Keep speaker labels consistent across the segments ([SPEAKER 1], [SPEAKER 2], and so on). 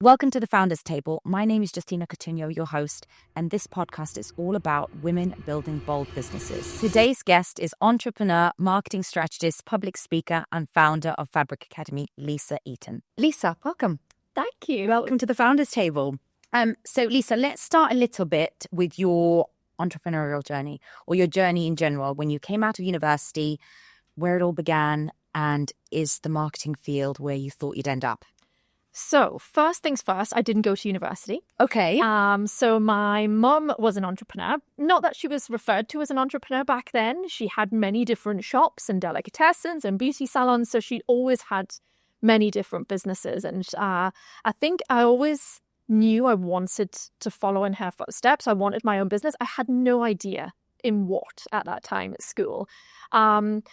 [SPEAKER 1] Welcome to the Founders Table. My name is Justina Coutinho, your host, and this podcast is all about women building bold businesses. Today's guest is entrepreneur, marketing strategist, public speaker, and founder of Fabric Academy, Lisa Eaton. Lisa, welcome.
[SPEAKER 2] Thank you.
[SPEAKER 1] Welcome to the Founders Table. So Lisa, let's start a little bit with your entrepreneurial journey, or your journey in general, when you came out of university, where it all began, and is the marketing field where you thought you'd end up?
[SPEAKER 2] So first things first, I didn't go to university.
[SPEAKER 1] Okay.
[SPEAKER 2] So my mum was an entrepreneur. Not that she was referred to as an entrepreneur back then. She had many different shops and delicatessens and beauty salons. So she'd always had many different businesses. And I think I always knew I wanted to follow in her footsteps. I wanted my own business. I had no idea in what at that time at school. And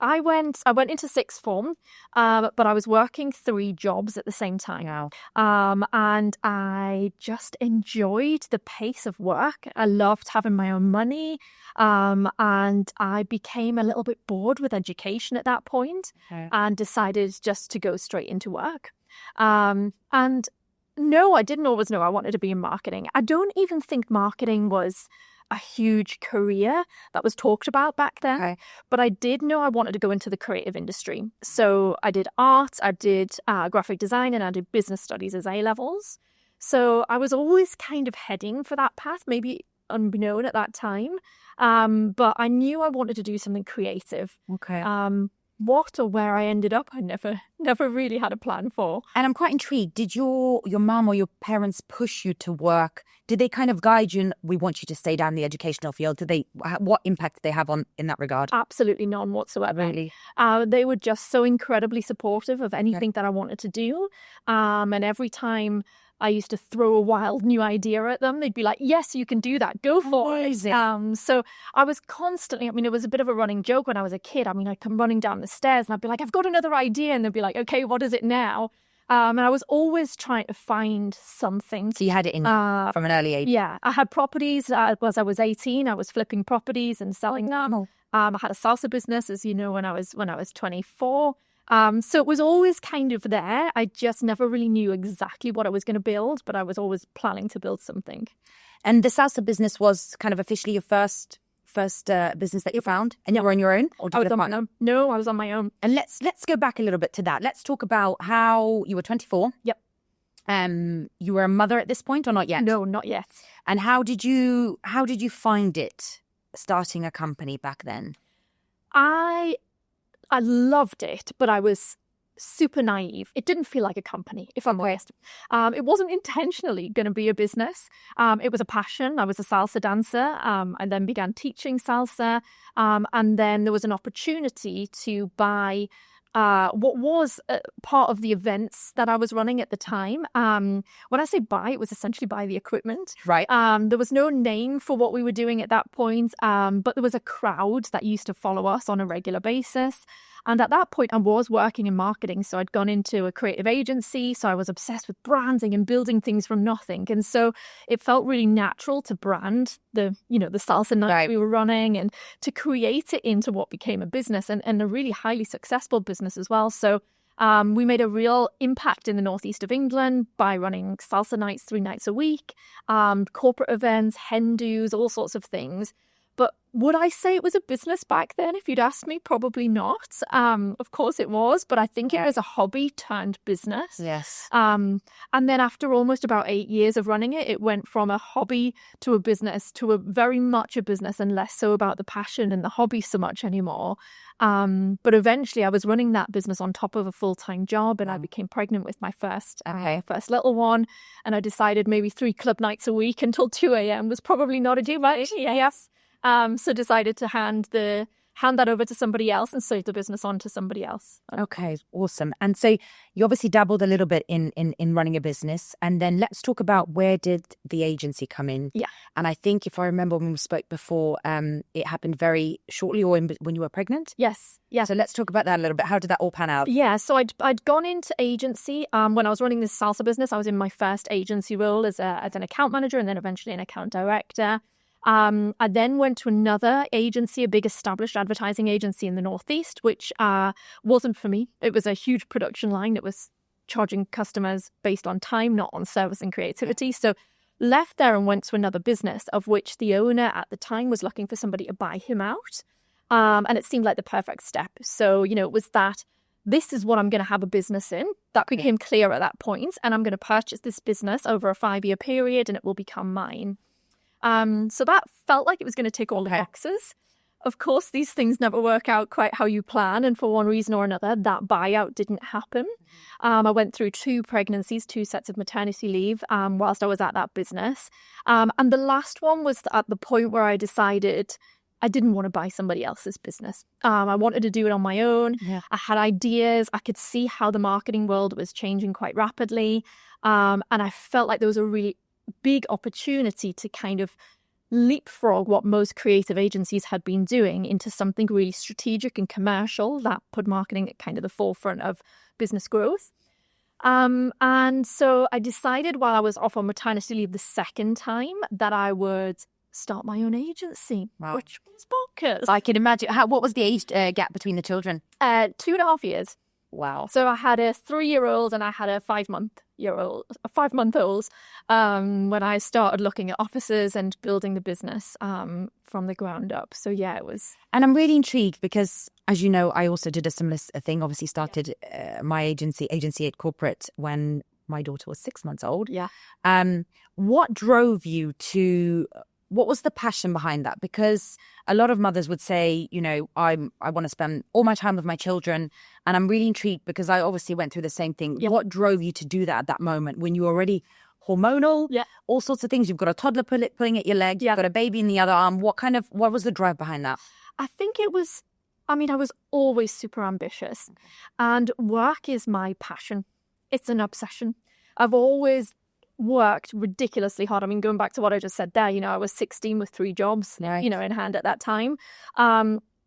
[SPEAKER 2] I went into sixth form, but I was working 3 jobs at the same time.
[SPEAKER 1] Wow.
[SPEAKER 2] And I just enjoyed the pace of work. I loved having my own money. And I became a little bit bored with education at that point, and decided just to go straight into work. And no, I didn't always know I wanted to be in marketing. I don't even think marketing was a huge career that was talked about back then.
[SPEAKER 1] Okay.
[SPEAKER 2] But I did know I wanted to go into the creative industry. So I did art, I did graphic design, and I did business studies as A-levels. So I was always kind of heading for that path, maybe unbeknown at that time. But I knew I wanted to do something creative.
[SPEAKER 1] Okay.
[SPEAKER 2] What or where I ended up, I never really had a plan for.
[SPEAKER 1] And I'm quite intrigued. Did your mum or your parents push you to work? Did they kind of guide you? We want you to stay down the educational field. What impact did they have in that regard?
[SPEAKER 2] Absolutely none whatsoever.
[SPEAKER 1] Really?
[SPEAKER 2] They were just so incredibly supportive of anything that I wanted to do. And every time I used to throw a wild new idea at them, they'd be like, yes, you can do that. Go for it. So I was constantly, it was a bit of a running joke when I was a kid. I'd come running down the stairs and I'd be like, I've got another idea. And they'd be like, okay, what is it now? And I was always trying to find something.
[SPEAKER 1] So you had it in from an early age?
[SPEAKER 2] Yeah. I had properties. As I was 18, I was flipping properties and selling them. I had a salsa business, as you know, when I was 24. So it was always kind of there. I just never really knew exactly what I was going to build, but I was always planning to build something.
[SPEAKER 1] And the salsa business was kind of officially your first business that you found, and you were on your own? Or
[SPEAKER 2] I was on my own. No, I was on my own.
[SPEAKER 1] And let's go back a little bit to that. Let's talk about how you were 24.
[SPEAKER 2] Yep.
[SPEAKER 1] You were a mother at this point, or not yet?
[SPEAKER 2] No, not yet.
[SPEAKER 1] And how did you find it starting a company back then?
[SPEAKER 2] I loved it, but I was super naive. It didn't feel like a company, if I'm honest. It wasn't intentionally going to be a business. It was a passion. I was a salsa dancer. I then began teaching salsa. And then there was an opportunity to buy what was part of the events that I was running at the time. When I say buy, it was essentially buy the equipment.
[SPEAKER 1] Right.
[SPEAKER 2] There was no name for what we were doing at that point, but there was a crowd that used to follow us on a regular basis. And at that point, I was working in marketing. So I'd gone into a creative agency. So I was obsessed with branding and building things from nothing. And so it felt really natural to brand the salsa nights we were running, and to create it into what became a business, and a really highly successful business as well. So we made a real impact in the northeast of England by running salsa nights 3 nights a week, corporate events, hen dos, all sorts of things. But would I say it was a business back then? If you'd asked me, probably not. Of course it was, but I think it was a hobby turned business.
[SPEAKER 1] Yes.
[SPEAKER 2] And then after almost about 8 years of running it, it went from a hobby to a business, to a very much a business, and less so about the passion and the hobby so much anymore. But eventually I was running that business on top of a full-time job, and I became pregnant with my first little one. And I decided maybe 3 club nights a week until 2 a.m. was probably not a too much. Yes. So decided to hand that over to somebody else and save the business on to somebody else.
[SPEAKER 1] Okay, awesome. And so you obviously dabbled a little bit in running a business. And then let's talk about, where did the agency come in?
[SPEAKER 2] Yeah.
[SPEAKER 1] And I think, if I remember when we spoke before, it happened very shortly, or when you were pregnant?
[SPEAKER 2] Yes. Yeah.
[SPEAKER 1] So let's talk about that a little bit. How did that all pan out?
[SPEAKER 2] Yeah, so I'd gone into agency. When I was running this salsa business, I was in my first agency role as an account manager, and then eventually an account director. I then went to another agency, a big established advertising agency in the Northeast, which wasn't for me. It was a huge production line. It was charging customers based on time, not on service and creativity. So left there and went to another business, of which the owner at the time was looking for somebody to buy him out. And it seemed like the perfect step. So, it was that this is what I'm going to have a business in. That became clear at that point. And I'm going to purchase this business over a 5-year period and it will become mine. So that felt like it was going to tick all the boxes. Of course, these things never work out quite how you plan. And for one reason or another, that buyout didn't happen. I went through 2 pregnancies, 2 sets of maternity leave whilst I was at that business. And the last one was at the point where I decided I didn't want to buy somebody else's business. I wanted to do it on my own. Yeah. I had ideas. I could see how the marketing world was changing quite rapidly. And I felt like there was a really big opportunity to kind of leapfrog what most creative agencies had been doing into something really strategic and commercial that put marketing at kind of the forefront of business growth. And so I decided while I was off on maternity leave the second time that I would start my own agency, which was bonkers.
[SPEAKER 1] I can imagine. What was the age gap between the children?
[SPEAKER 2] 2.5 years.
[SPEAKER 1] Wow.
[SPEAKER 2] So I had a 3-year-old and I had a 5-month-old when I started looking at offices and building the business from the ground up. So yeah, it was.
[SPEAKER 1] And I'm really intrigued because, as you know, I also did a similar thing. Obviously started my agency 8 Corporate, when my daughter was 6 months old.
[SPEAKER 2] Yeah.
[SPEAKER 1] What drove you to... What was the passion behind that? Because a lot of mothers would say, I want to spend all my time with my children. And I'm really intrigued because I obviously went through the same thing. Yep. What drove you to do that at that moment when you were already hormonal, all sorts of things? You've got a toddler pulling at your leg, you've got a baby in the other arm. What was the drive behind that?
[SPEAKER 2] I think it was, I was always super ambitious, and work is my passion. It's an obsession. I've always worked ridiculously hard. Going back to what I just said there, I was 16 with 3 jobs, in hand at that time.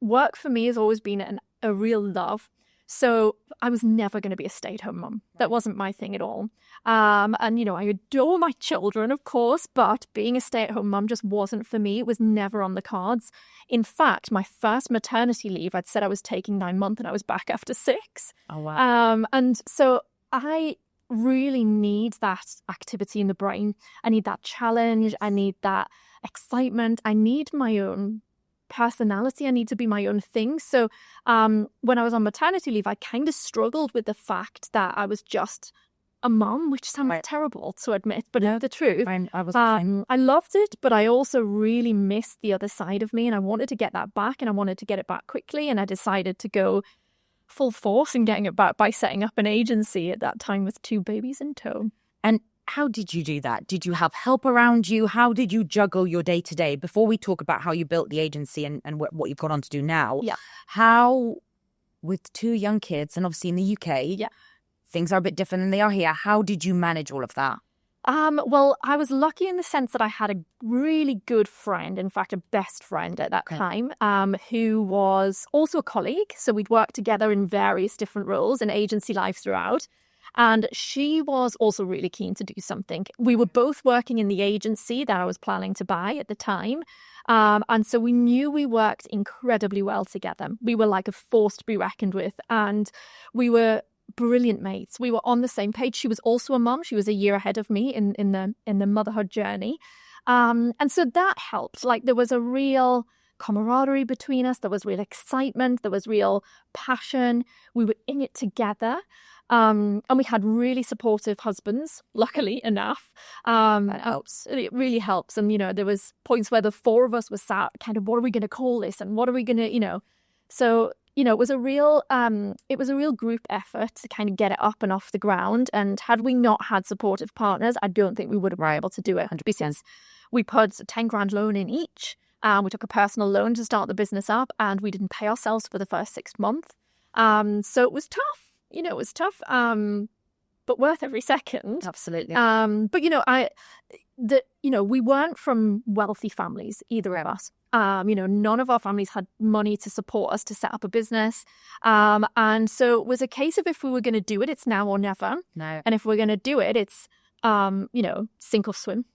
[SPEAKER 2] Work for me has always been a real love. So I was never going to be a stay-at-home mum. That wasn't my thing at all. And, I adore my children, of course, but being a stay-at-home mum just wasn't for me. It was never on the cards. In fact, my first maternity leave, I'd said I was taking 9 months and I was back after 6.
[SPEAKER 1] Oh, wow.
[SPEAKER 2] And so I really need that activity in the brain. I need that challenge. I need that excitement. I need my own personality. I need to be my own thing. So when I was on maternity leave, I kind of struggled with the fact that I was just a mom, which sounds terrible to admit, but it's the truth. I loved it, but I also really missed the other side of me, and I wanted to get that back, and I wanted to get it back quickly, and I decided to go full force in getting it back by setting up an agency at that time with 2 babies in tow.
[SPEAKER 1] And how did you do that? Did you have help around you? How did you juggle your day to day? Before we talk about how you built the agency and what you've gone on to do now, how, with 2 young kids, and obviously in the UK, things are a bit different than they are here. How did you manage all of that?
[SPEAKER 2] Well, I was lucky in the sense that I had a really good friend, in fact, a best friend at that time, who was also a colleague. So we'd worked together in various different roles in agency life throughout. And she was also really keen to do something. We were both working in the agency that I was planning to buy at the time. And so we knew we worked incredibly well together. We were like a force to be reckoned with. And we were brilliant mates. We were on the same page. She was also a mum. She was a year ahead of me in the motherhood journey. And so that helped. Like, there was a real camaraderie between us. There was real excitement. There was real passion. We were in it together. And we had really supportive husbands, luckily enough. That helps. It really helps. And, there was points where the 4 of us were sat kind of, what are we going to call this? And what are we going to, so, it was a real group effort to kind of get it up and off the ground. And had we not had supportive partners, I don't think we would have been able to do it. 100%. We put a 10 grand loan in each. We took a personal loan to start the business up, and we didn't pay ourselves for the first 6 months. So it was tough. It was tough, but worth every second.
[SPEAKER 1] Absolutely.
[SPEAKER 2] But we weren't from wealthy families, either of us. None of our families had money to support us to set up a business. And so it was a case of, if we were going to do it, it's now or never.
[SPEAKER 1] No.
[SPEAKER 2] And if we're going to do it, it's, sink or swim.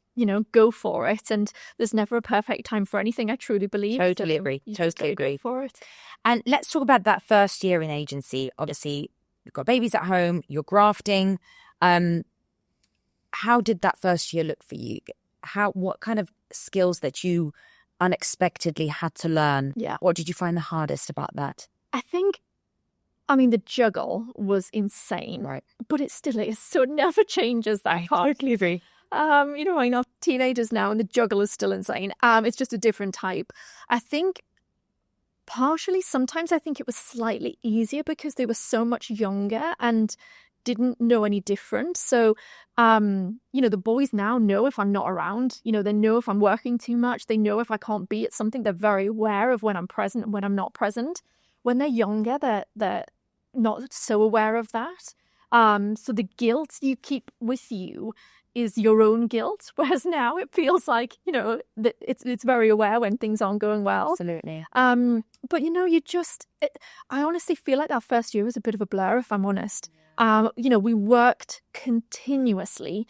[SPEAKER 2] Go for it. And there's never a perfect time for anything, I truly believe.
[SPEAKER 1] Totally agree. Totally agree.
[SPEAKER 2] Go for it.
[SPEAKER 1] And let's talk about that first year in agency. Obviously, you've got babies at home, you're grafting. How did that first year look for you? What kind of skills that you unexpectedly had to learn?
[SPEAKER 2] Yeah.
[SPEAKER 1] What did you find the hardest about that?
[SPEAKER 2] I think, the juggle was insane.
[SPEAKER 1] Right.
[SPEAKER 2] But it still is. So it never changes that part.
[SPEAKER 1] I totally agree.
[SPEAKER 2] I know teenagers now and the juggle is still insane. It's just a different type. I think partially, sometimes I think it was slightly easier because they were so much younger and didn't know any different. So, the boys now know if I'm not around, they know if I'm working too much. They know if I can't be at something. They're very aware of when I'm present and when I'm not present. When they're younger, they're not so aware of that. So the guilt you keep with you is your own guilt. Whereas now it feels like, that it's very aware when things aren't going well.
[SPEAKER 1] Absolutely.
[SPEAKER 2] But I honestly feel like that first year was a bit of a blur, if I'm honest. We worked continuously,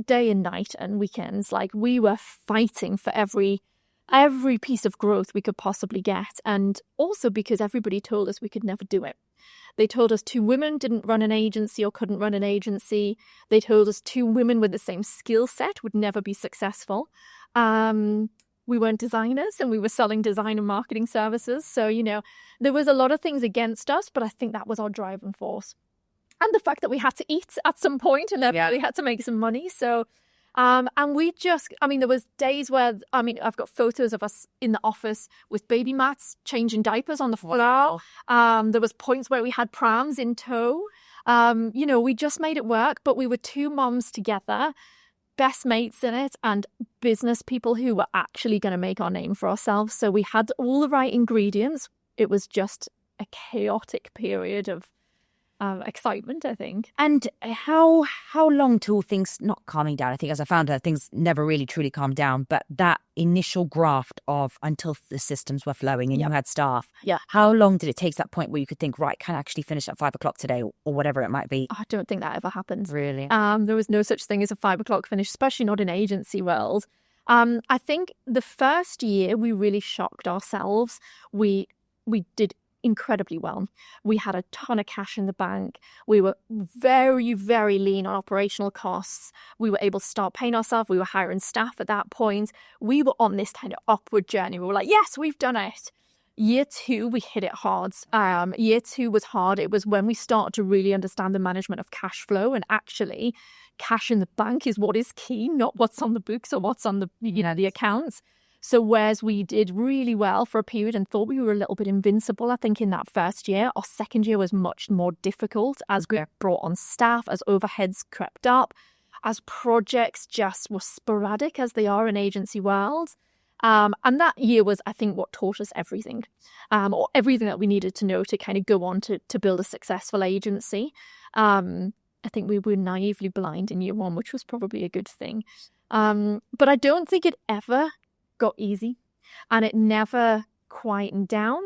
[SPEAKER 2] day and night and weekends. Like, we were fighting for every piece of growth we could possibly get. And also because everybody told us we could never do it. They told us 2 women didn't run an agency or couldn't run an agency. They told us 2 women with the same skill set would never be successful. We weren't designers and we were selling design and marketing services. So, there was a lot of things against us, but I think that was our driving force. And the fact that we had to eat at some point and we had to make some money. So, and we just, there was days where, I've got photos of us in the office with baby mats, changing diapers on the floor. There was points where we had prams in tow. We just made it work, but we were 2 moms together, best mates in it, and business people who were actually going to make our name for ourselves. So we had all the right ingredients. It was just a chaotic period of excitement, I think.
[SPEAKER 1] And how long till things not calming down? I think as I found out, things never really truly calmed down, but that initial graft of until the systems were flowing and you had staff.
[SPEAKER 2] Yeah.
[SPEAKER 1] How long did it take to that point where you could think, right, can I actually finish at 5 o'clock today or whatever it might be?
[SPEAKER 2] I don't think that ever happened.
[SPEAKER 1] Really?
[SPEAKER 2] There was no such thing as a 5 o'clock finish, especially not in agency world. I think the first year we really shocked ourselves. We did incredibly well. We had a ton of cash in the bank. We were very, very lean on operational costs. We were able to start paying ourselves. We were hiring staff at that point. We were on this kind of upward journey. We were like, yes, we've done it. Year 2, we hit it hard. Year 2 was hard. It was when we started to really understand the management of cash flow, and actually cash in the bank is what is key, not what's on the books or what's on the, the accounts. So whereas we did really well for a period and thought we were a little bit invincible, I think in that first year, our second year was much more difficult as we brought on staff, as overheads crept up, as projects just were sporadic as they are in agency world. And that year was, I think, what taught us everything, or everything that we needed to know to kind of go on to build a successful agency. I think we were naively blind in year 1, which was probably a good thing. But I don't think it ever got easy, and it never quietened down.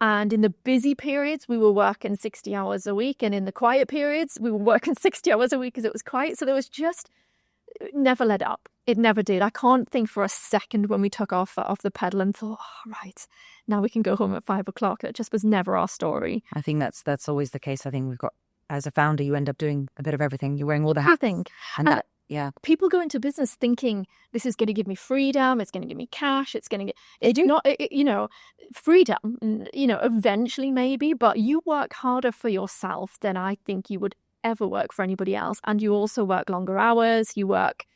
[SPEAKER 2] And in the busy periods, we were working 60 hours a week, and in the quiet periods, we were working 60 hours a week because it was quiet. So there was just, it never let up. It never did. I can't think for a second when we took off the pedal and thought, right, now we can go home at 5 o'clock. It just was never our story.
[SPEAKER 1] I think that's always the case. I think we've got, as a founder, you end up doing a bit of everything. You're wearing all the hats. And yeah.
[SPEAKER 2] People go into business thinking this is going to give me freedom, it's going to give me cash, it's going to get, freedom, eventually maybe, but you work harder for yourself than I think you would ever work for anybody else. And you also work longer hours, you work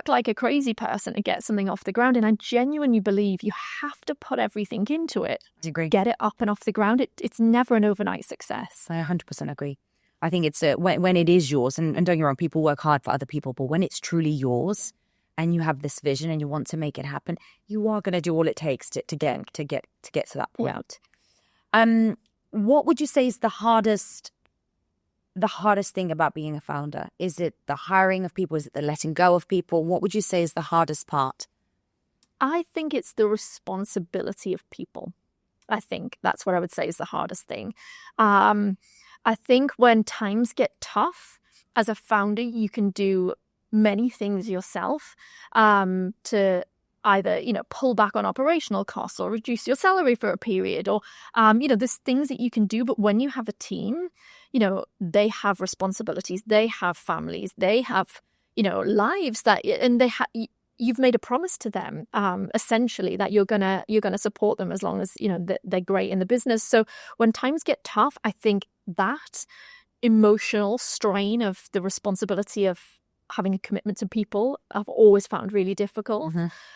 [SPEAKER 2] like a crazy person to get something off the ground. And I genuinely believe you have to put everything into it.
[SPEAKER 1] I agree.
[SPEAKER 2] Get it up and off the ground. It's never an overnight success.
[SPEAKER 1] I 100% agree. I think it's when it is yours, and don't get me wrong, people work hard for other people, but when it's truly yours and you have this vision and you want to make it happen, you are going to do all it takes to get to that point.
[SPEAKER 2] Yeah.
[SPEAKER 1] What would you say is the hardest thing about being a founder? Is it the hiring of people? Is it the letting go of people? What would you say is the hardest part?
[SPEAKER 2] I think it's the responsibility of people. I think that's what I would say is the hardest thing. I think when times get tough, as a founder, you can do many things yourself to either, pull back on operational costs or reduce your salary for a period or, there's things that you can do. But when you have a team, they have responsibilities, they have families, they have, lives and you've made a promise to them, essentially, that you're gonna support them as long as, they're great in the business. So when times get tough, I think that emotional strain of the responsibility of having a commitment to people, I've always found really difficult.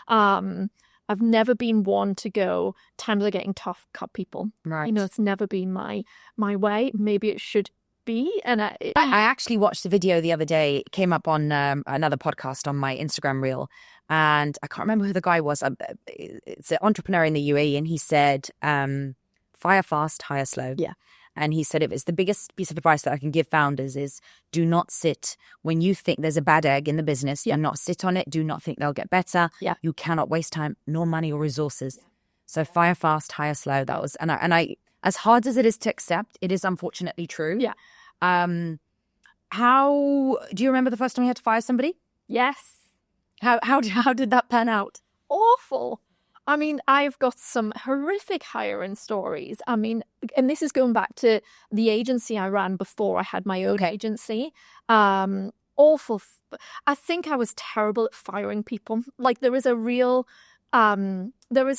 [SPEAKER 2] I've never been one to go, times are getting tough, cut people.
[SPEAKER 1] Right.
[SPEAKER 2] It's never been my way. Maybe it should be. And I
[SPEAKER 1] actually watched a video the other day. It came up on another podcast on my Instagram reel. And I can't remember who the guy was. It's an entrepreneur in the UAE. And he said, fire fast, hire slow.
[SPEAKER 2] Yeah.
[SPEAKER 1] And he said, it's the biggest piece of advice that I can give founders is do not sit when you think there's a bad egg in the business. Do not sit on it. Do not think they'll get better.
[SPEAKER 2] Yeah.
[SPEAKER 1] You cannot waste time, nor money or resources. So fire fast, hire slow. That was, and I, as hard as it is to accept, it is unfortunately true.
[SPEAKER 2] Yeah.
[SPEAKER 1] How do you remember the first time you had to fire somebody?
[SPEAKER 2] Yes.
[SPEAKER 1] How did that pan out?
[SPEAKER 2] Awful. I mean, I've got some horrific hiring stories. I mean, and this is going back to the agency I ran before I had my own agency. Awful. I think I was terrible at firing people. Like there is a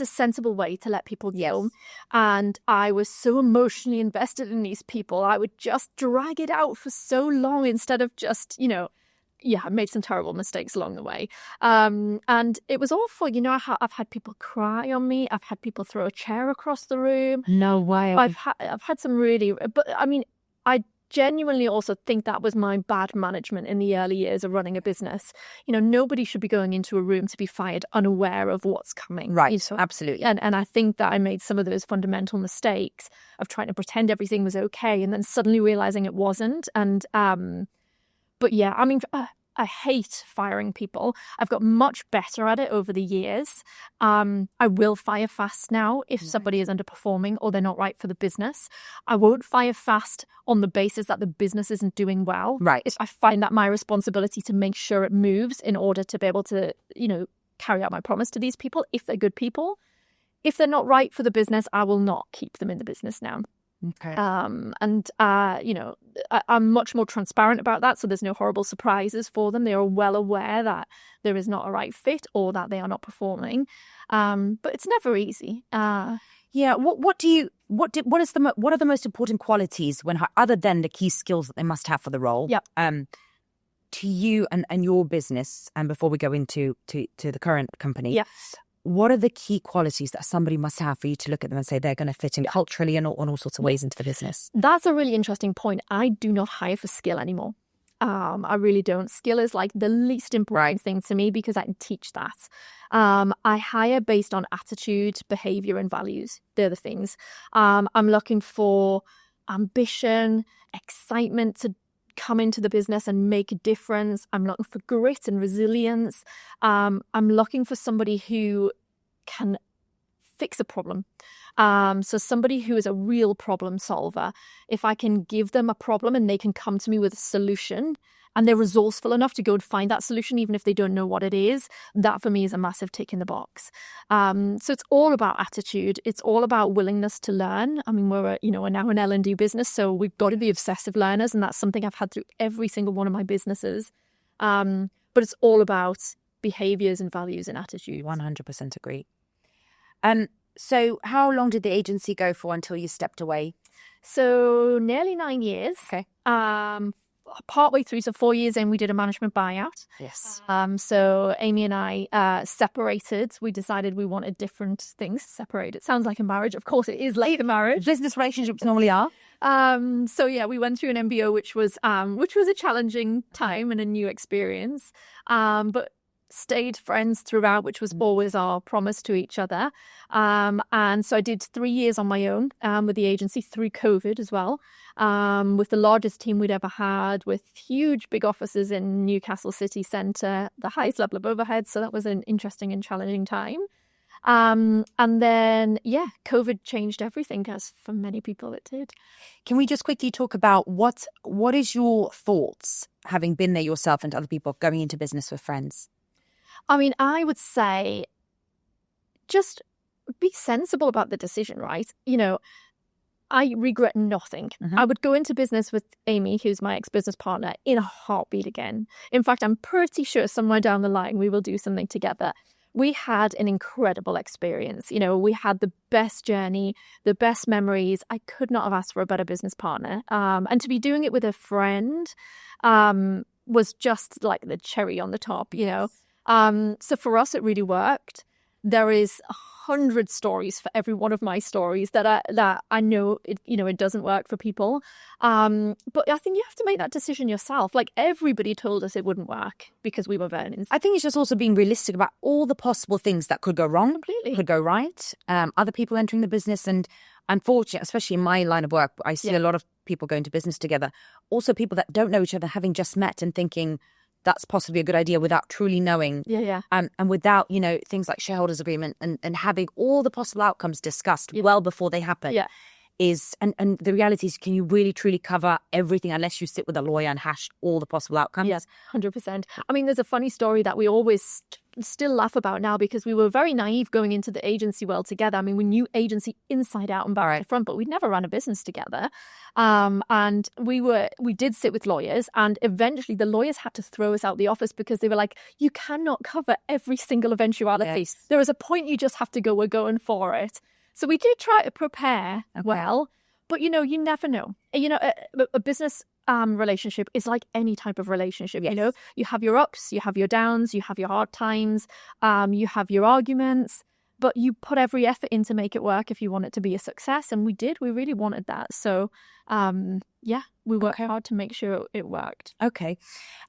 [SPEAKER 2] sensible way to let people go.
[SPEAKER 1] Yes.
[SPEAKER 2] And I was so emotionally invested in these people. I would just drag it out for so long instead of just, I made some terrible mistakes along the way. And it was awful. I've had people cry on me. I've had people throw a chair across the room.
[SPEAKER 1] No way.
[SPEAKER 2] I've had some really, but I mean, I genuinely also think that was my bad management in the early years of running a business. Nobody should be going into a room to be fired unaware of what's coming.
[SPEAKER 1] Right. Absolutely.
[SPEAKER 2] And I think that I made some of those fundamental mistakes of trying to pretend everything was okay and then suddenly realizing it wasn't. And, but yeah, I mean, I hate firing people. I've got much better at it over the years. I will fire fast now if somebody is underperforming or they're not right for the business. I won't fire fast on the basis that the business isn't doing well.
[SPEAKER 1] Right.
[SPEAKER 2] I find that my responsibility to make sure it moves in order to be able to, carry out my promise to these people if they're good people. If they're not right for the business, I will not keep them in the business now.
[SPEAKER 1] Okay.
[SPEAKER 2] I'm much more transparent about that, so there's no horrible surprises for them. They are well aware that there is not a right fit or that they are not performing. But it's never easy.
[SPEAKER 1] Yeah. What are the most important qualities other than the key skills that they must have for the role?
[SPEAKER 2] Yep.
[SPEAKER 1] To you and your business, and before we go into to the current company.
[SPEAKER 2] Yes.
[SPEAKER 1] What are the key qualities that somebody must have for you to look at them and say they're going to fit in culturally and on all sorts of ways into the business? That's
[SPEAKER 2] a really interesting point. I do not hire for skill anymore. I really don't. Skill is like the least important thing to me because I can teach that. I hire based on attitude, behavior, and values. They're the things. I'm looking for ambition, excitement to come into the business and make a difference. I'm looking for grit and resilience. I'm looking for somebody who can fix a problem. So somebody who is a real problem solver. If I can give them a problem and they can come to me with a solution and they're resourceful enough to go and find that solution, even if they don't know what it is, that for me is a massive tick in the box. So it's all about attitude. It's all about willingness to learn. I mean, we're now an L&D business, so we've got to be obsessive learners, and that's something I've had through every single one of my businesses. But it's all about behaviors and values and attitude.
[SPEAKER 1] 100% agree. So how long did the agency go for until you stepped away?
[SPEAKER 2] So nearly 9 years.
[SPEAKER 1] Okay.
[SPEAKER 2] Partway through, so 4 years in, we did a management buyout.
[SPEAKER 1] Yes.
[SPEAKER 2] So Amy and I separated. We decided we wanted different things. Separate. It sounds like a marriage. Of course, it is like a marriage.
[SPEAKER 1] Business relationships normally are.
[SPEAKER 2] So yeah, we went through an MBO, which was a challenging time and a new experience. But stayed friends throughout, which was always our promise to each other. And so I did 3 years on my own with the agency through COVID as well, with the largest team we'd ever had, with huge big offices in Newcastle city centre, the highest level of overhead. So that was an interesting and challenging time. And then, COVID changed everything, as for many people it did.
[SPEAKER 1] Can we just quickly talk about what is your thoughts, having been there yourself and other people, going into business with friends?
[SPEAKER 2] I mean, I would say just be sensible about the decision, right? I regret nothing. I would go into business with Amy, who's my ex-business partner, in a heartbeat again. In fact, I'm pretty sure somewhere down the line we will do something together. We had an incredible experience. We had the best journey, the best memories. I could not have asked for a better business partner. And to be doing it with a friend was just like the cherry on the top, So for us, it really worked. There is 100 stories for every one of my stories that I know it doesn't work for people. But I think you have to make that decision yourself. Like, everybody told us it wouldn't work because we were Vernons.
[SPEAKER 1] I think it's just also being realistic about all the possible things that could go wrong,
[SPEAKER 2] Completely.
[SPEAKER 1] could go right. Other people entering the business, and unfortunately, especially in my line of work, I see a lot of people go into business together. Also, people that don't know each other, having just met and thinking that's possibly a good idea without truly knowing. And without, things like shareholders agreement and having all the possible outcomes discussed well before they happen. And the reality is, can you really truly cover everything unless you sit with a lawyer and hash all the possible outcomes?
[SPEAKER 2] Yes, 100%. I mean, there's a funny story that we always still laugh about now, because we were very naive going into the agency world together. I mean, we knew agency inside out and back to front, but we'd never run a business together. And we did sit with lawyers, and eventually the lawyers had to throw us out the office because they were like, you cannot cover every single eventuality. Yes. There is a point you just have to go, we're going for it. So we did try to prepare well, but you never know. A business relationship is like any type of relationship.
[SPEAKER 1] Yes.
[SPEAKER 2] You have your ups, you have your downs, you have your hard times, you have your arguments, but you put every effort in to make it work if you want it to be a success. And we did. We really wanted that. So we worked hard to make sure it worked.
[SPEAKER 1] Okay.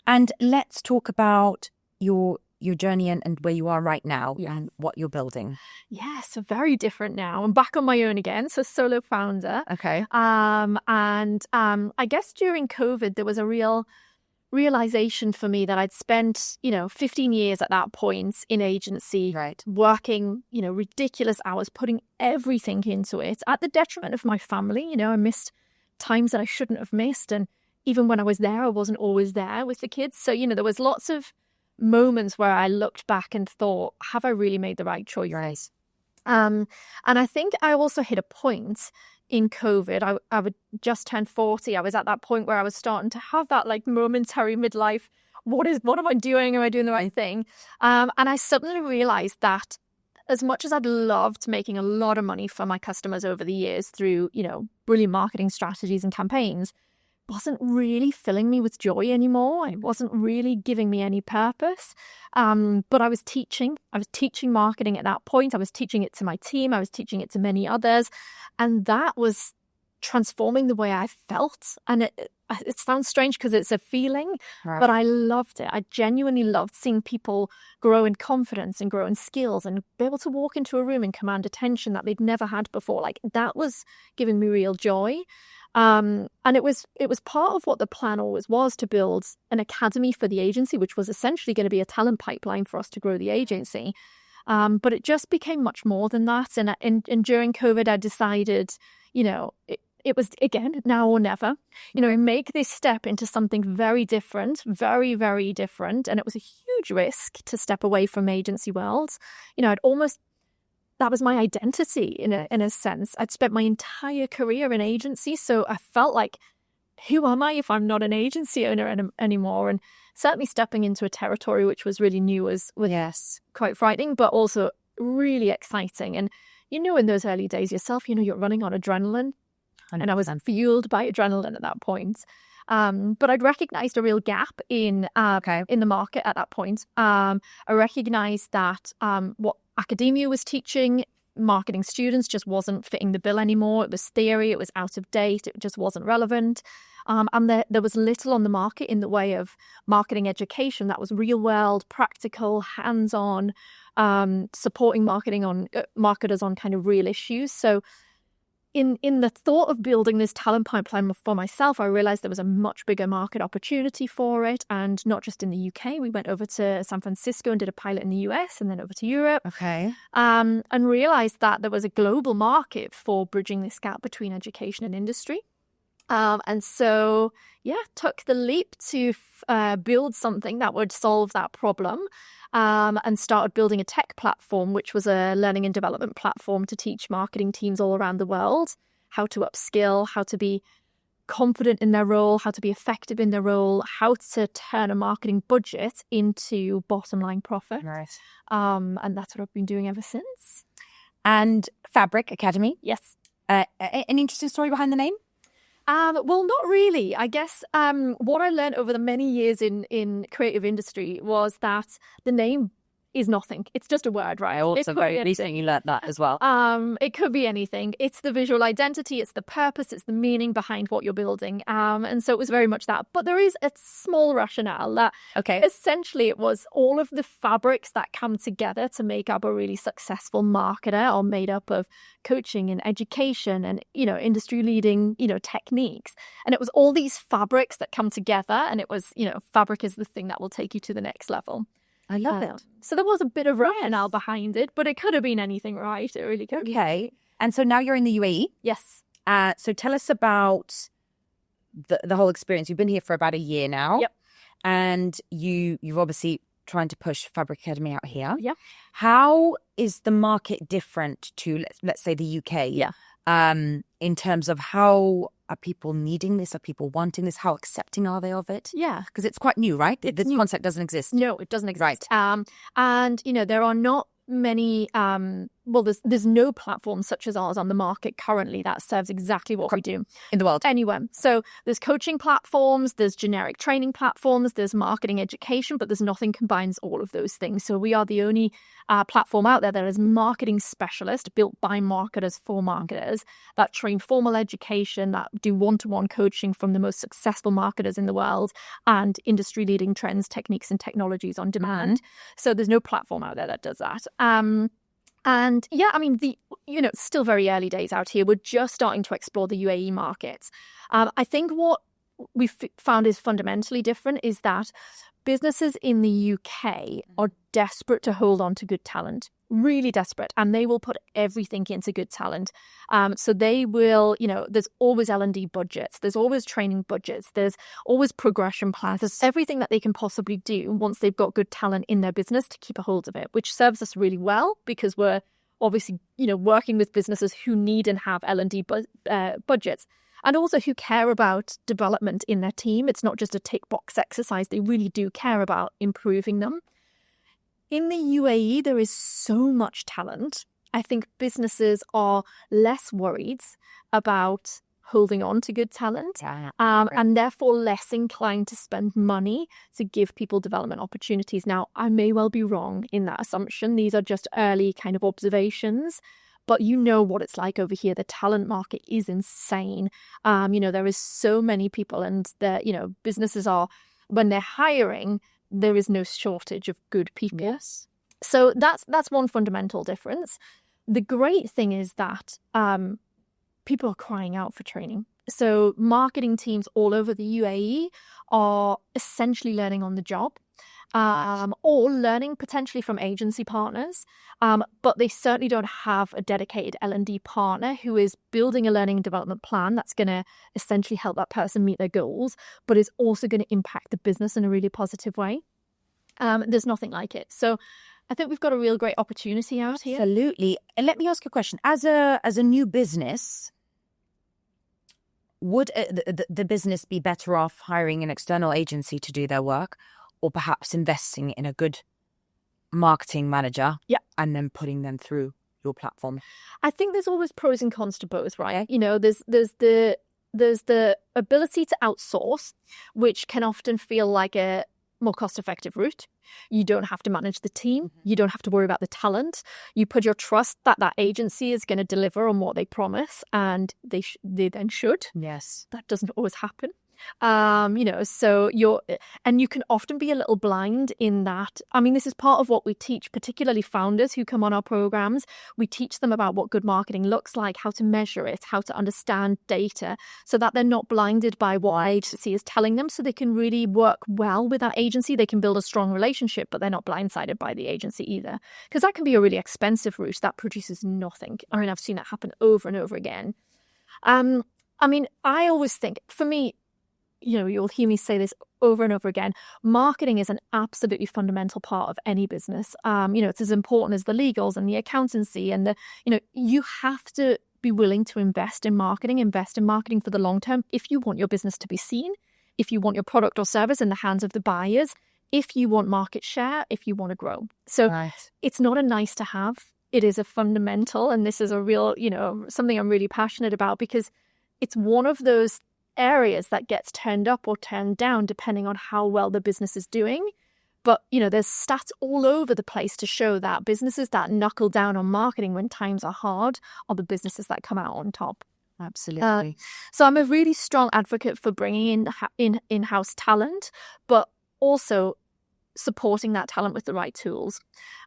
[SPEAKER 1] And let's talk about your journey and where you are right now and what you're building.
[SPEAKER 2] Yeah, so very different now. I'm back on my own again, so solo founder.
[SPEAKER 1] Okay.
[SPEAKER 2] And I guess during COVID, there was a real realization for me that I'd spent, 15 years at that point in agency, working, ridiculous hours, putting everything into it at the detriment of my family. I missed times that I shouldn't have missed. And even when I was there, I wasn't always there with the kids. So, there was lots of moments where I looked back and thought, have I really made the right choice?
[SPEAKER 1] Right.
[SPEAKER 2] And I think I also hit a point in COVID. I would just turn 40. I was at that point where I was starting to have that like momentary midlife. What am I doing? Am I doing the right thing? And I suddenly realized that as much as I'd loved making a lot of money for my customers over the years through, brilliant marketing strategies and campaigns, wasn't really filling me with joy anymore. It wasn't really giving me any purpose. But I was teaching marketing at that point. I was teaching it to my team. I was teaching it to many others. And that was transforming the way I felt. And it sounds strange because it's a feeling, but I loved it. I genuinely loved seeing people grow in confidence and grow in skills and be able to walk into a room and command attention that they'd never had before. Like, that was giving me real joy. And it was part of what the plan always was, to build an academy for the agency, which was essentially going to be a talent pipeline for us to grow the agency. But it just became much more than that. And during COVID, I decided, it was, again, now or never, make this step into something very different, very, very different. And it was a huge risk to step away from agency world. That was my identity in a sense. I'd spent my entire career in agency, so I felt like, who am I if I'm not an agency owner anymore? And certainly stepping into a territory which was really new was quite frightening, but also really exciting. And in those early days yourself, you're running on adrenaline, 100%. And I was fueled by adrenaline at that point. But I'd recognized a real gap in the market at that point. I recognized that what academia was teaching marketing students just wasn't fitting the bill anymore. It was theory, it was out of date, it just wasn't relevant. And there was little on the market in the way of marketing education that was real world, practical, hands-on, supporting marketers on kind of real issues. So in the thought of building this talent pipeline for myself, I realized there was a much bigger market opportunity for it. And not just in the UK, we went over to San Francisco and did a pilot in the US and then over to Europe.
[SPEAKER 1] Okay.
[SPEAKER 2] And realized that there was a global market for bridging this gap between education and industry. And so, took the leap to build something that would solve that problem. And started building a tech platform, which was a learning and development platform to teach marketing teams all around the world how to upskill, how to be confident in their role, how to be effective in their role, how to turn a marketing budget into bottom line profit.
[SPEAKER 1] Nice.
[SPEAKER 2] And that's what I've been doing ever since.
[SPEAKER 1] And Fabric Academy.
[SPEAKER 2] Yes.
[SPEAKER 1] An interesting story behind the name?
[SPEAKER 2] Well, not really. I guess what I learned over the many years in creative industry was that the name is nothing. It's just a word, right?
[SPEAKER 1] I also very recently learned that as well.
[SPEAKER 2] It could be anything. It's the visual identity, it's the purpose, it's the meaning behind what you're building. And so it was very much that. But there is a small rationale that essentially it was all of the fabrics that come together to make up a really successful marketer are made up of coaching and education and, industry leading, techniques. And it was all these fabrics that come together. And it was, fabric is the thing that will take you to the next level.
[SPEAKER 1] I love it.
[SPEAKER 2] So there was a bit of rationale behind it, but it could have been anything, right? It really could.
[SPEAKER 1] Okay. And so now you're in the UAE?
[SPEAKER 2] Yes.
[SPEAKER 1] So tell us about the whole experience. You've been here for about a year now.
[SPEAKER 2] Yep.
[SPEAKER 1] And you've obviously trying to push Fabric Academy out here.
[SPEAKER 2] Yeah.
[SPEAKER 1] How is the market different to, let's say, the UK?
[SPEAKER 2] Yeah.
[SPEAKER 1] In terms of how are people needing this? Are people wanting this? How accepting are they of it?
[SPEAKER 2] Yeah.
[SPEAKER 1] Because it's quite new, right? This concept doesn't exist.
[SPEAKER 2] No, it doesn't exist.
[SPEAKER 1] Right.
[SPEAKER 2] And, there are not many, there's no platform such as ours on the market currently that serves exactly what we do.
[SPEAKER 1] In the world.
[SPEAKER 2] Anywhere. So there's coaching platforms, there's generic training platforms, there's marketing education, but there's nothing combines all of those things. So we are the only platform out there that is marketing specialist built by marketers for marketers that train formal education, that do one-to-one coaching from the most successful marketers in the world and industry leading trends, techniques and technologies on demand. So there's no platform out there that does that. And yeah, I mean, it's still very early days out here. We're just starting to explore the UAE markets. I think what we've found is fundamentally different is that businesses in the UK are desperate to hold on to good talent, really desperate, and they will put everything into good talent. So they will, there's always L&D budgets, there's always training budgets, there's always progression plans, there's everything that they can possibly do once they've got good talent in their business to keep a hold of it, which serves us really well because we're obviously, working with businesses who need and have L&D budgets. And also who care about development in their team. It's not just a tick box exercise. They really do care about improving them. In the UAE, there is so much talent. I think businesses are less worried about holding on to good talent and therefore less inclined to spend money to give people development opportunities. Now, I may well be wrong in that assumption. These are just early kind of observations. But what it's like over here. The talent market is insane. There is so many people and businesses are, when they're hiring, there is no shortage of good people.
[SPEAKER 1] Yes.
[SPEAKER 2] So that's one fundamental difference. The great thing is that people are crying out for training. So marketing teams all over the UAE are essentially learning on the job. Or learning potentially from agency partners, but they certainly don't have a dedicated L&D partner who is building a learning and development plan that's going to essentially help that person meet their goals, but is also going to impact the business in a really positive way. There's nothing like it. So I think we've got a real great opportunity out here.
[SPEAKER 1] Absolutely. And let me ask you a question. As a new business, would the business be better off hiring an external agency to do their work, or perhaps investing in a good marketing manager and then putting them through your platform?
[SPEAKER 2] I think there's always pros and cons to both, right? There's the ability to outsource, which can often feel like a more cost-effective route. You don't have to manage the team. You don't have to worry about the talent. You put your trust that agency is going to deliver on what they promise, and they then should.
[SPEAKER 1] Yes.
[SPEAKER 2] That doesn't always happen. So you can often be a little blind in that. I mean, this is part of what we teach, particularly founders who come on our programs. We teach them about what good marketing looks like, how to measure it, how to understand data, so that they're not blinded by what agency is telling them, so they can really work well with that agency. They can build a strong relationship, but they're not blindsided by the agency either, because that can be a really expensive route that produces nothing. I mean, I've seen that happen over and over again. I always think, for me, you'll hear me say this over and over again, marketing is an absolutely fundamental part of any business. It's as important as the legals and the accountancy and you have to be willing to invest in marketing for the long term if you want your business to be seen, if you want your product or service in the hands of the buyers, if you want market share, if you want to grow. So It's not a nice to have. It is a fundamental, and this is a real, something I'm really passionate about, because it's one of those areas that gets turned up or turned down depending on how well the business is doing. But, there's stats all over the place to show that businesses that knuckle down on marketing when times are hard are the businesses that come out on top.
[SPEAKER 1] Absolutely.
[SPEAKER 2] So I'm a really strong advocate for bringing in in-house talent, but also supporting that talent with the right tools.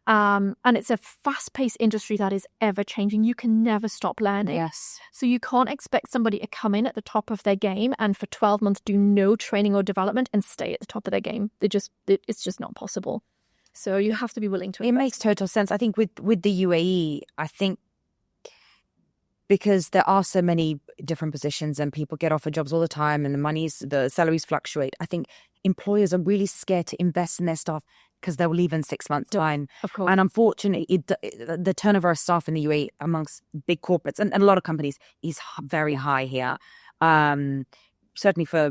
[SPEAKER 2] And it's a fast-paced industry that is ever changing. You can never stop learning.
[SPEAKER 1] Yes.
[SPEAKER 2] So you can't expect somebody to come in at the top of their game and for 12 months do no training or development and stay at the top of their game. It's just not possible. So you have to be willing to invest.
[SPEAKER 1] It makes total sense. I think with the UAE, I think because there are so many different positions and people get offered jobs all the time and the salaries fluctuate, I think employers are really scared to invest in their staff because they'll leave in 6 months' time.
[SPEAKER 2] Of course.
[SPEAKER 1] And unfortunately, the turnover of staff in the UAE amongst big corporates and a lot of companies is very high here. Certainly for,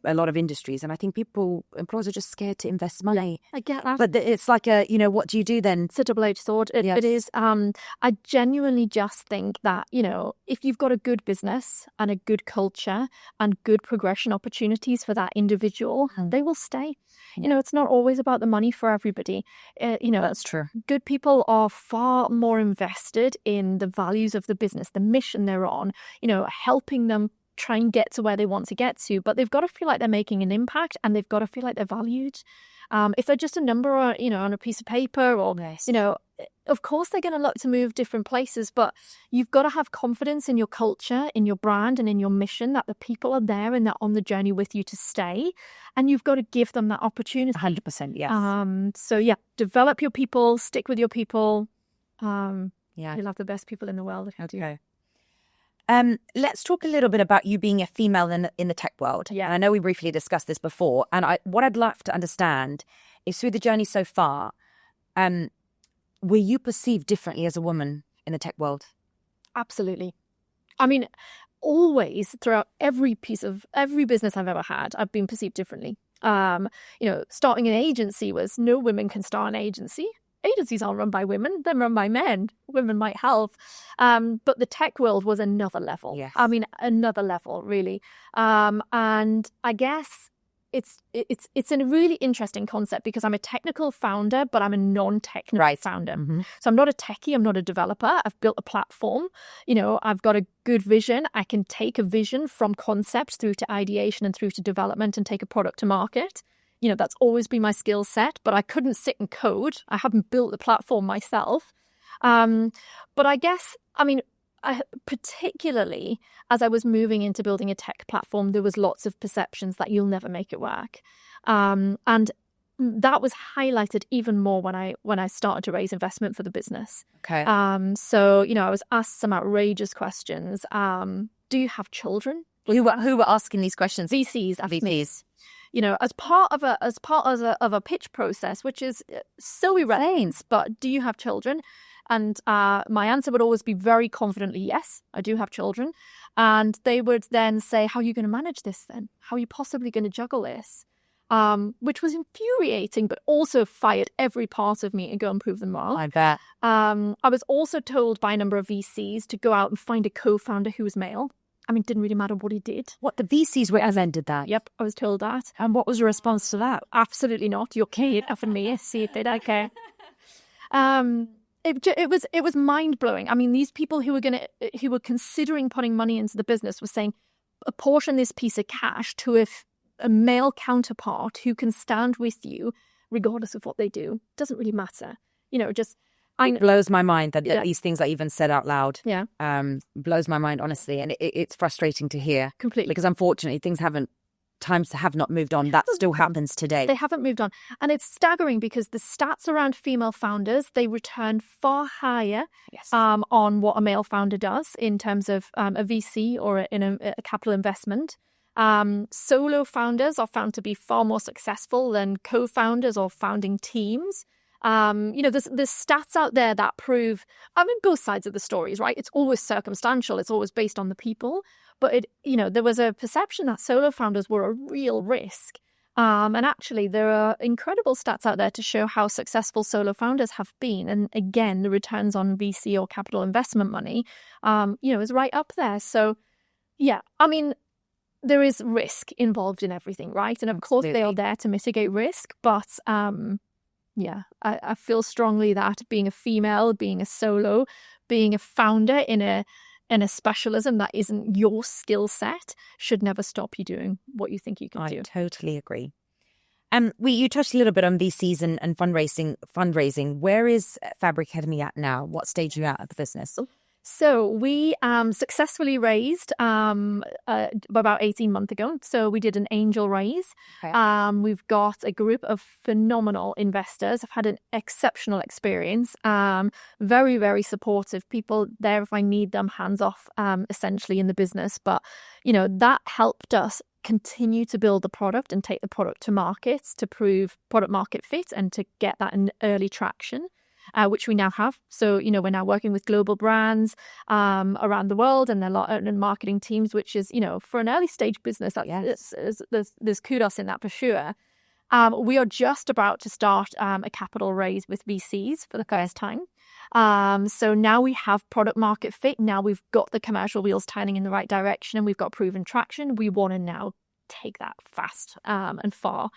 [SPEAKER 1] a lot of industries. And I think employers are just scared to invest money.
[SPEAKER 2] I get that.
[SPEAKER 1] But it's like what do you do then?
[SPEAKER 2] It's a double-edged sword. It is. I genuinely just think that, if you've got a good business and a good culture and good progression opportunities for that individual, they will stay.
[SPEAKER 1] Yeah.
[SPEAKER 2] It's not always about the money for everybody.
[SPEAKER 1] That's true.
[SPEAKER 2] Good people are far more invested in the values of the business, the mission they're on, helping them try and get to where they want to get to, but they've got to feel like they're making an impact and they've got to feel like they're valued. If they're just a number or, on a piece of paper or, of course they're going to look to move different places, but you've got to have confidence in your culture, in your brand and in your mission that the people are there and they're on the journey with you to stay. And you've got to give them that opportunity.
[SPEAKER 1] 100%, yes.
[SPEAKER 2] So develop your people, stick with your people.
[SPEAKER 1] You'll
[SPEAKER 2] have the best people in the world if you do.
[SPEAKER 1] Let's talk a little bit about you being a female in the tech world.
[SPEAKER 2] Yeah.
[SPEAKER 1] And I know we briefly discussed this before. And what I'd love to understand is through the journey so far, were you perceived differently as a woman in the tech world?
[SPEAKER 2] Absolutely. I mean, always throughout every business I've ever had, I've been perceived differently. Starting an agency was no women can start an agency. Agencies aren't run by women, they're run by men. Women might help. But the tech world was another level.
[SPEAKER 1] Yes.
[SPEAKER 2] I mean, another level, really. And I guess it's a really interesting concept because I'm a technical founder, but I'm a non-technical founder.
[SPEAKER 1] Mm-hmm.
[SPEAKER 2] So I'm not a techie, I'm not a developer. I've built a platform. I've got a good vision. I can take a vision from concept through to ideation and through to development and take a product to market. That's always been my skill set, but I couldn't sit and code. I haven't built the platform myself. But I guess, particularly as I was moving into building a tech platform, there was lots of perceptions that you'll never make it work. And that was highlighted even more when I started to raise investment for the business.
[SPEAKER 1] Okay.
[SPEAKER 2] So, I was asked some outrageous questions. Do you have children?
[SPEAKER 1] Who were asking these questions?
[SPEAKER 2] VCs.
[SPEAKER 1] VCs.
[SPEAKER 2] As part of a pitch process, which is so irrelevant, but do you have children? And my answer would always be very confidently, yes, I do have children. And they would then say, how are you going to manage this then? How are you possibly going to juggle this? Which was infuriating, but also fired every part of me and go and prove them wrong.
[SPEAKER 1] I bet.
[SPEAKER 2] I was also told by a number of VCs to go out and find a co-founder who was male. It didn't really matter what he did.
[SPEAKER 1] What, the VCs were as ended that?
[SPEAKER 2] Yep, I was told that.
[SPEAKER 1] And what was your response to that?
[SPEAKER 2] Absolutely not. You're kidding for me. See if they don't care. It was mind blowing. These people who were considering putting money into the business were saying, apportion this piece of cash to a male counterpart who can stand with you regardless of what they do. Doesn't really matter. It
[SPEAKER 1] blows my mind that these things are even said out loud.
[SPEAKER 2] Yeah.
[SPEAKER 1] Blows my mind, honestly. And it's frustrating to hear.
[SPEAKER 2] Completely.
[SPEAKER 1] Because unfortunately, times have not moved on. That still happens today.
[SPEAKER 2] They haven't moved on. And it's staggering because the stats around female founders, they return far higher on what a male founder does in terms of a VC or in a capital investment. Solo founders are found to be far more successful than co-founders or founding teams. There's stats out there that prove, both sides of the stories, right? It's always circumstantial. It's always based on the people. But there was a perception that solo founders were a real risk. And actually, there are incredible stats out there to show how successful solo founders have been. And again, the returns on VC or capital investment money, is right up there. So, yeah, there is risk involved in everything, right? And of course, they are there to mitigate risk. But I feel strongly that being a female, being a solo, being a founder in a specialism that isn't your skill set should never stop you doing what you think you can do.
[SPEAKER 1] I totally agree. You touched a little bit on VCs and fundraising. Where is Fabric Academy at now? What stage are you at the business?
[SPEAKER 2] So we successfully raised about 18 months ago. So we did an angel raise. Okay. We've got a group of phenomenal investors. I've had an exceptional experience. Very, very supportive people there if I need them, hands off, essentially in the business. But, that helped us continue to build the product and take the product to market to prove product market fit and to get that in early traction. Which we now have. So, we're now working with global brands around the world and their marketing teams, which is, for an early stage business, there's kudos in that for sure. We are just about to start a capital raise with VCs for the first time. So now we have product market fit. Now we've got the commercial wheels turning in the right direction and we've got proven traction. We want to now take that fast and far.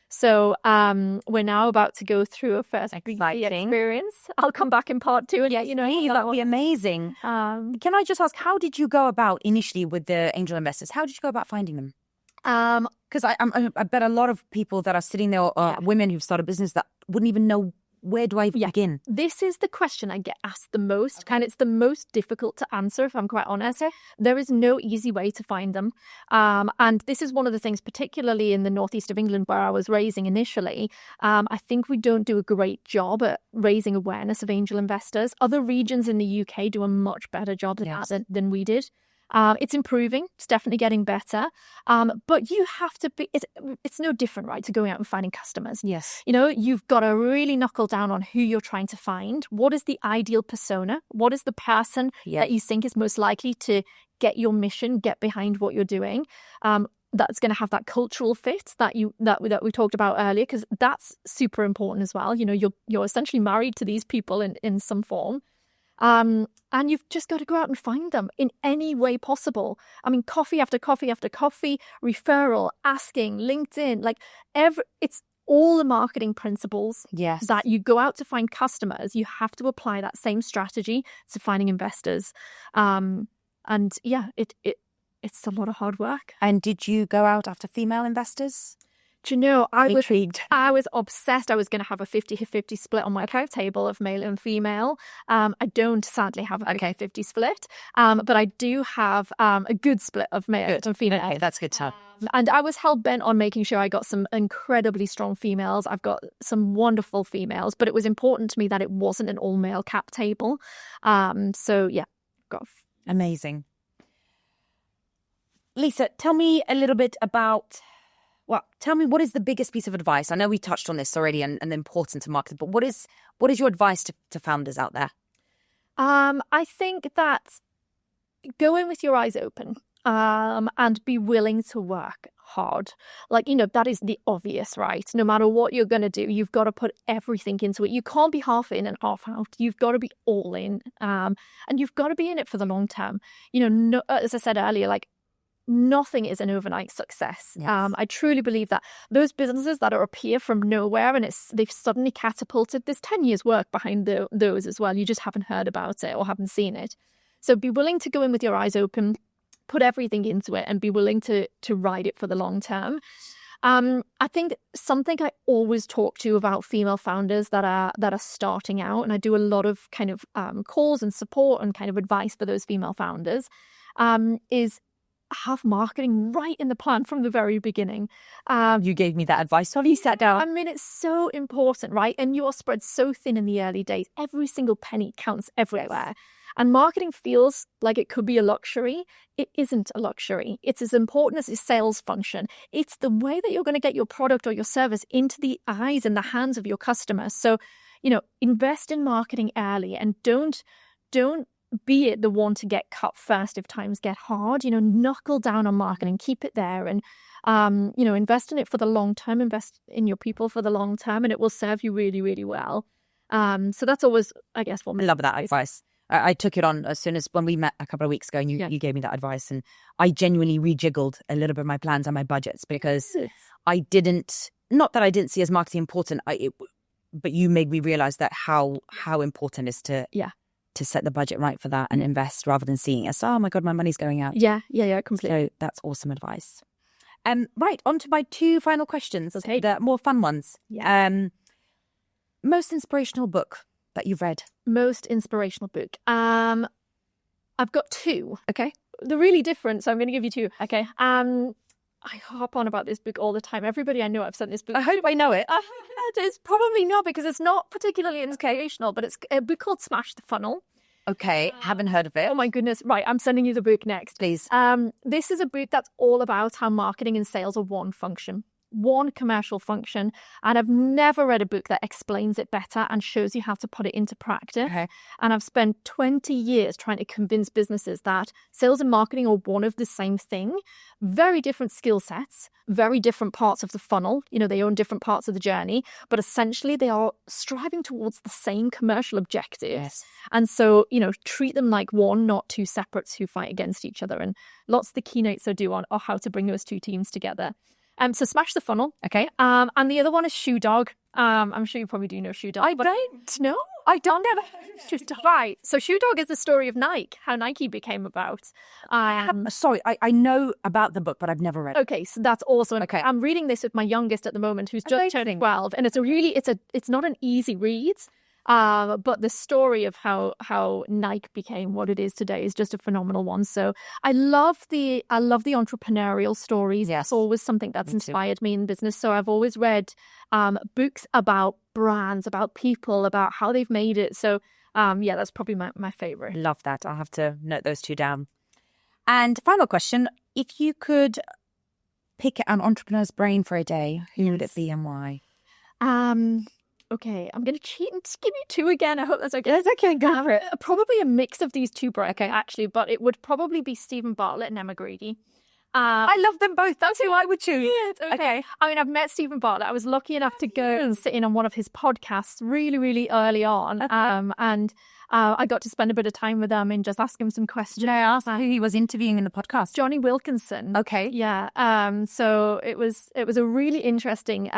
[SPEAKER 2] So we're now about to go through a first experience. I'll come back in part 2 and
[SPEAKER 1] that would be amazing. Can I just ask, how did you go about initially with the angel investors? How did you go about finding them? Because I bet a lot of people that are sitting there are women who've started a business that wouldn't even know, where do I begin?
[SPEAKER 2] This is the question I get asked the most, and it's the most difficult to answer, if I'm quite honest. There is no easy way to find them. And this is one of the things, particularly in the northeast of England where I was raising initially. I think we don't do a great job at raising awareness of angel investors. Other regions in the UK do a much better job than we did. It's improving. It's definitely getting better. But you have to be, it's no different, right, to going out and finding customers.
[SPEAKER 1] Yes.
[SPEAKER 2] You've got to really knuckle down on who you're trying to find. What is the ideal persona? What is the person that you think is most likely to get your mission, get behind what you're doing? That's going to have that cultural fit that we talked about earlier, because that's super important as well. You're essentially married to these people in some form. And you've just got to go out and find them in any way possible. Coffee after coffee after coffee, referral, asking, LinkedIn, it's all the marketing principles that you go out to find customers. You have to apply that same strategy to finding investors. It's a lot of hard work.
[SPEAKER 1] And did you go out after female investors?
[SPEAKER 2] Do you know, I was
[SPEAKER 1] intrigued.
[SPEAKER 2] I was obsessed. I was going to have a 50-50 split on my cap table of male and female. I don't sadly have a 50-50 split, but I do have a good split of male and female.
[SPEAKER 1] Okay, that's good to have.
[SPEAKER 2] And I was hell-bent on making sure I got some incredibly strong females. I've got some wonderful females, but it was important to me that it wasn't an all-male cap table.
[SPEAKER 1] Amazing. Lisa, tell me a little bit about... tell me, what is the biggest piece of advice? I know we touched on this already and the importance of marketing, but what is your advice to founders out there?
[SPEAKER 2] I think that go in with your eyes open and be willing to work hard. That is the obvious, right? No matter what you're going to do, you've got to put everything into it. You can't be half in and half out. You've got to be all in, and you've got to be in it for the long term. As I said earlier, nothing is an overnight success. Yes. I truly believe that those businesses that appear from nowhere and they've suddenly catapulted, there's 10 years work behind those as well. You just haven't heard about it or haven't seen it. So be willing to go in with your eyes open, put everything into it, and be willing to ride it for the long term. I think something I always talk to about female founders that are starting out, and I do a lot of kind of calls and support and kind of advice for those female founders, is have marketing right in the plan from the very beginning.
[SPEAKER 1] You gave me that advice. So have you sat down?
[SPEAKER 2] It's so important, right? And you are spread so thin in the early days. Every single penny counts everywhere. And marketing feels like it could be a luxury. It isn't a luxury. It's as important as a sales function. It's the way that you're going to get your product or your service into the eyes and the hands of your customers. So, invest in marketing early and don't be it the one to get cut first if times get hard. Knuckle down on marketing, keep it there, and invest in it for the long term, invest in your people for the long term, and it will serve you really, really well. So that's always, I guess, what
[SPEAKER 1] I love that advice. I took it on as soon as when we met a couple of weeks ago, and you gave me that advice, and I genuinely rejiggled a little bit of my plans and my budgets because I didn't, not that I didn't see as marketing important, but you made me realize that how important it is to set the budget right for that and invest rather than seeing it as, oh my God, my money's going out.
[SPEAKER 2] Yeah, completely.
[SPEAKER 1] So that's awesome advice. Right, on to my 2 final questions.
[SPEAKER 2] Okay.
[SPEAKER 1] The more fun ones.
[SPEAKER 2] Yeah.
[SPEAKER 1] Most inspirational book that you've read?
[SPEAKER 2] Most inspirational book. I've got 2.
[SPEAKER 1] Okay.
[SPEAKER 2] They're really different, so I'm going to give you 2. Okay. I harp on about this book all the time. Everybody I know, I've sent this book.
[SPEAKER 1] I hope I know it.
[SPEAKER 2] It's probably not, because it's not particularly inspirational, but it's a book called Smash the Funnel.
[SPEAKER 1] Okay, haven't heard of it.
[SPEAKER 2] Oh my goodness. Right, I'm sending you the book next.
[SPEAKER 1] Please.
[SPEAKER 2] This is a book that's all about how marketing and sales are one function. One commercial function, and I've never read a book that explains it better and shows you how to put it into practice.
[SPEAKER 1] Okay.
[SPEAKER 2] And I've spent 20 years trying to convince businesses that sales and marketing are one of the same thing. Very different skill sets, very different parts of the funnel. They own different parts of the journey, but essentially they are striving towards the same commercial objectives.
[SPEAKER 1] Yes.
[SPEAKER 2] And so, treat them like one, not 2 separates who fight against each other. And lots of the keynotes I do on how to bring those 2 teams together. So Smash the Funnel.
[SPEAKER 1] Okay.
[SPEAKER 2] And the other one is Shoe Dog. I'm sure you probably do know Shoe Dog.
[SPEAKER 1] I don't know.
[SPEAKER 2] I don't know. Right. So Shoe Dog is the story of Nike, how Nike became about.
[SPEAKER 1] Sorry, I know about the book, but I've never read it.
[SPEAKER 2] Okay, so that's awesome.
[SPEAKER 1] Okay.
[SPEAKER 2] I'm reading this with my youngest at the moment, who's just turned 12, and it's not an easy read. But the story of how Nike became what it is today is just a phenomenal one. So I love the entrepreneurial stories.
[SPEAKER 1] Yes.
[SPEAKER 2] It's always something that's inspired me in business. So I've always read books about brands, about people, about how they've made it. So that's probably my favorite.
[SPEAKER 1] Love that. I'll have to note those 2 down. And final question, if you could pick an entrepreneur's brain for a day, who would it be and why?
[SPEAKER 2] Okay, I'm going to cheat and give you 2 again. I hope that's okay. That's okay, go for it. Probably a mix of these 2, actually, but it would probably be Stephen Bartlett and Emma Grady.
[SPEAKER 1] I love them both. That's who I would choose.
[SPEAKER 2] Yeah, okay. I mean, I've met Stephen Bartlett. I was lucky enough to go and sit in on one of his podcasts really, really early on. And I got to spend a bit of time with him and just ask him some questions.
[SPEAKER 1] Did I ask who he was interviewing in the podcast?
[SPEAKER 2] Johnny Wilkinson.
[SPEAKER 1] Okay.
[SPEAKER 2] Yeah. So it was a really interesting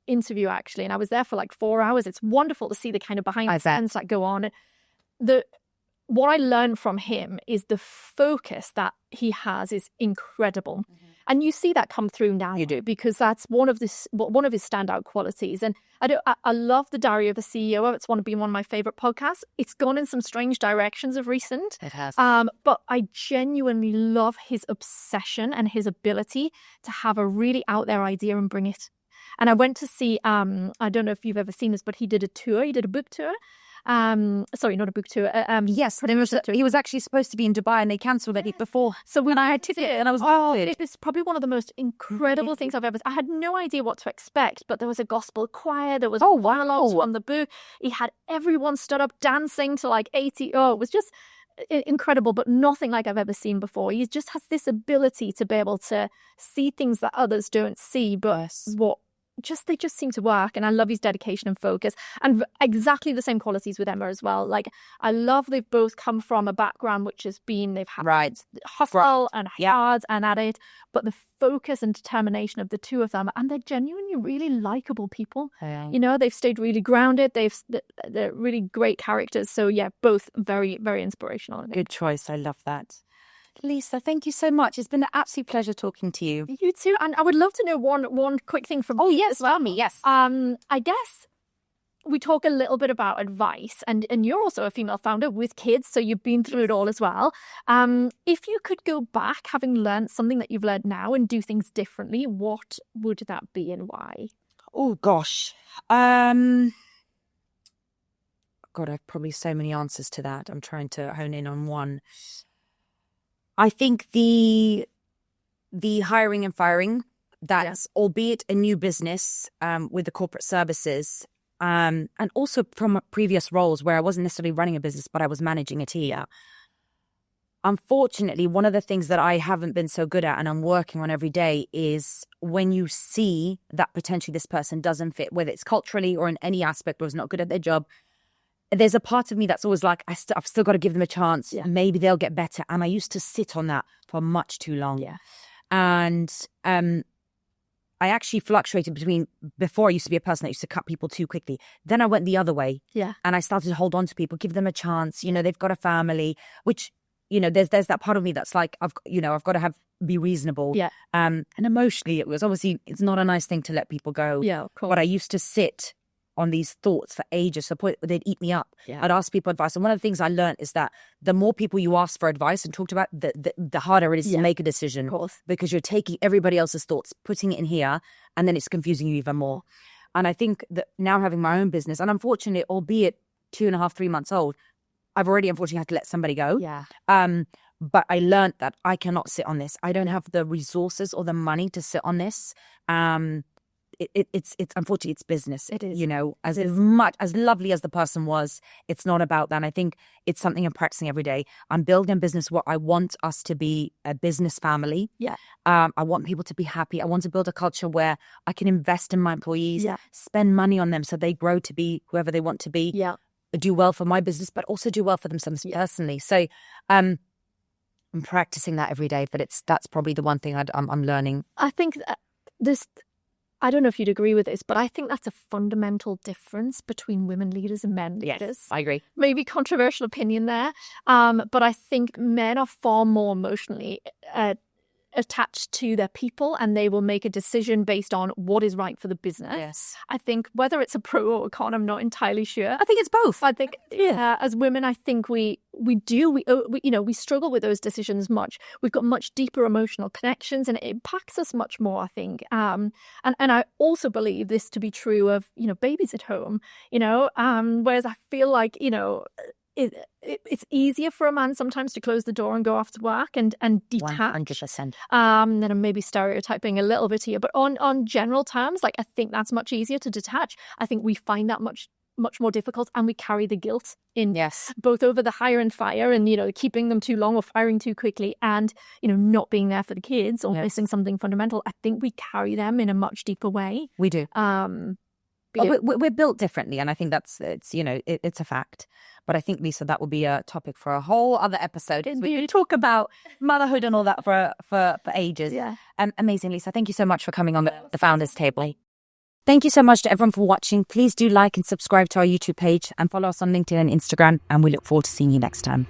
[SPEAKER 2] interview, actually. And I was there for like 4 hours. It's wonderful to see the kind of behind the scenes that go on. What I learned from him is the focus that he has is incredible. Mm-hmm. And you see that come through now.
[SPEAKER 1] You do.
[SPEAKER 2] Because that's one of his standout qualities. And I love the Diary of a CEO. It's been one of my favorite podcasts. It's gone in some strange directions of recent.
[SPEAKER 1] It has.
[SPEAKER 2] But I genuinely love his obsession and his ability to have a really out there idea and bring it. And I went to see, I don't know if you've ever seen this, but he did a tour. He did a book tour. Sorry, not a book tour.
[SPEAKER 1] Yes, he was actually supposed to be in Dubai and they cancelled it before.
[SPEAKER 2] So when I had to see it, and I was, it is probably one of the most incredible things I've ever. I had no idea what to expect, but there was a gospel choir, there was monologues from the book. He had everyone stood up dancing to like 80. Oh, it was just incredible, but nothing like I've ever seen before. He just has this ability to be able to see things that others don't see, but they just seem to work. And I love his dedication and focus, and exactly the same qualities with Emma as well. Like, I love they've both come from a background which has been, they've had hustle and hard and at it, but the focus and determination of the 2 of them, and they're genuinely really likable people. They've stayed really grounded. They're really great characters. So yeah, both very, very inspirational.
[SPEAKER 1] Good choice. I love that. Lisa, thank you so much. It's been an absolute pleasure talking to you.
[SPEAKER 2] You too. And I would love to know one quick thing from
[SPEAKER 1] you. Yes, tell me. Yes.
[SPEAKER 2] I guess we talk a little bit about advice, and you're also a female founder with kids, so you've been through it all as well. If you could go back, having learned something that you've learned now, and do things differently, what would that be and why?
[SPEAKER 1] Oh, gosh. God, I've probably so many answers to that. I'm trying to hone in on one. I think the hiring and firing, that's albeit a new business with the corporate services, and also from previous roles where I wasn't necessarily running a business, but I was managing it here. Unfortunately, one of the things that I haven't been so good at and I'm working on every day is when you see that potentially this person doesn't fit, whether it's culturally or in any aspect or is not good at their job, there's a part of me that's always like, I've still got to give them a chance. Yeah. Maybe they'll get better. And I used to sit on that for much too long. Yeah. And I actually fluctuated between, before I used to be a person that used to cut people too quickly. Then I went the other way. Yeah. And I started to hold on to people, give them a chance. You know, they've got a family, which, you know, there's that part of me that's like, I've got to be reasonable. Yeah. And emotionally, it's not a nice thing to let people go. Yeah, of course. But I used to sit on these thoughts for ages. So they'd eat me up. Yeah. I'd ask people advice. And one of the things I learned is that the more people you ask for advice and talked about, the harder it is to make a decision. Of course. Because you're taking everybody else's thoughts, putting it in here, and then it's confusing you even more. And I think that now having my own business, and unfortunately, albeit 2.5, 3 months old, I've already unfortunately had to let somebody go. Yeah. But I learned that I cannot sit on this. I don't have the resources or the money to sit on this. It's unfortunately, it's business. It is. You know, as lovely as the person was, it's not about that. And I think it's something I'm practicing every day. I'm building a business where I want us to be a business family. Yeah. I want people to be happy. I want to build a culture where I can invest in my employees, spend money on them so they grow to be whoever they want to be. Yeah. Do well for my business, but also do well for themselves personally. So I'm practicing that every day, but that's probably the one thing I'm learning.
[SPEAKER 2] I think I don't know if you'd agree with this, but I think that's a fundamental difference between women leaders and men leaders.
[SPEAKER 1] Yes, I agree.
[SPEAKER 2] Maybe controversial opinion there, but I think men are far more emotionally attached to their people, and they will make a decision based on what is right for the business. Yes. I think whether it's a pro or a con, I'm not entirely sure.
[SPEAKER 1] I think it's both.
[SPEAKER 2] I think as women, I think we struggle with those decisions much. We've got much deeper emotional connections, and it impacts us much more, I think. And I also believe this to be true of, babies at home, whereas I feel like, it's easier for a man sometimes to close the door and go off to work and detach.
[SPEAKER 1] 100%.
[SPEAKER 2] Then I'm maybe stereotyping a little bit here, but on general terms, like I think that's much easier to detach. I think we find that much more difficult, and we carry the guilt in both over the hire and fire and, keeping them too long or firing too quickly and, not being there for the kids or missing something fundamental. I think we carry them in a much deeper way.
[SPEAKER 1] We do. We're built differently, and I think it's a fact. But I think, Lisa, that will be a topic for a whole other episode. We talk about motherhood and all that for ages. Yeah. Amazing, Lisa. Thank you so much for coming on the Founders Table. Thank you so much to everyone for watching. Please do like and subscribe to our YouTube page and follow us on LinkedIn and Instagram. And we look forward to seeing you next time.